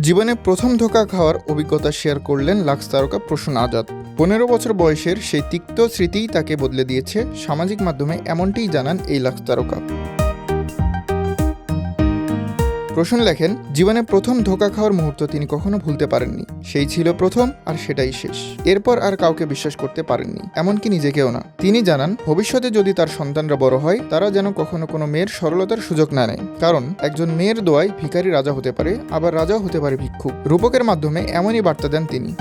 জীবনে প্রথম ধোঁকা খাওয়ার অভিজ্ঞতা শেয়ার করলেন লাক্স তারকা প্রসূন আজাদ। 15 বছর বয়সের সেই তিক্ত স্মৃতিই তাকে বদলে দিয়েছে। সামাজিক মাধ্যমে এমনটিই জানান এই লাক্স তারকা। প্রসূন লেখেন, জীবনে প্রথম ধোঁকা খাওয়ার মুহূর্ত তিনি কখনো ভুলতে পারেননি। সেই ছিল প্রথম, আর সেটাই শেষ। এরপর আর কাউকে বিশ্বাস করতে পারেননি, এমনকি নিজেকেও না। তিনি জানান, ভবিষ্যতে যদি তার সন্তানরা বড় হয়, তারা যেন কখনো কোনো মেয়ের সরলতার সুযোগ না নেয়। কারণ একজন মেয়ের দোয়ায় ভিখারি রাজা হতে পারে, আবার রাজাও হতে পারে ভিক্ষুক। রূপকের মাধ্যমে এমনই বার্তা দেন তিনি।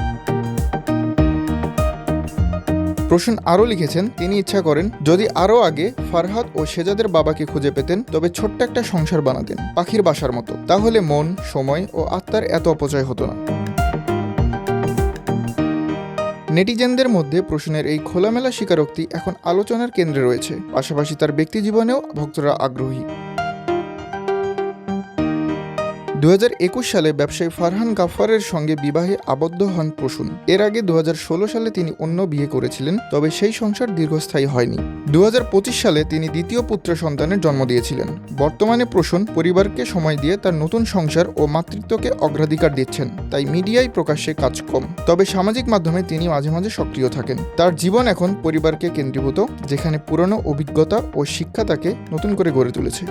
প্রসূন আরও লিখেছেন, তিনি ইচ্ছা করেন যদি আরও আগে ফারহাদ ও শেজাদের বাবাকে খুঁজে পেতেন, তবে ছোট্ট একটা সংসার বানাতেন, পাখির বাসার মতো। তাহলে মন, সময় ও আত্মার এত অপচয় হতো না। নেটিজেনদের মধ্যে প্রসূনের এই খোলামেলা স্বীকারোক্তি এখন আলোচনার কেন্দ্রে রয়েছে। পাশাপাশি তার ব্যক্তিজীবনেও ভক্তরা আগ্রহী। 2021 সালে ব্যবসায়ী ফারহান গাফফারের সঙ্গে বিবাহে আবদ্ধ হন প্রসূন। এর আগে 2016 সালে তিনি অন্য বিয়ে করেছিলেন, তবে সেই সংসার দীর্ঘস্থায়ী হয়নি। 2025 সালে তিনি দ্বিতীয় পুত্র সন্তানের জন্ম দিয়েছিলেন। বর্তমানে প্রসূন পরিবারকে সময় দিয়ে তার নতুন সংসার ও মাতৃত্বকে অগ্রাধিকার দিচ্ছেন, তাই মিডিয়ায় প্রকাশ্যে কাজ কম। তবে সামাজিক মাধ্যমে তিনি মাঝে মাঝে সক্রিয় থাকেন। তার জীবন এখন পরিবারকে কেন্দ্রীভূত, যেখানে পুরনো অভিজ্ঞতা ও শিক্ষা তাকে নতুন করে গড়ে তুলেছে।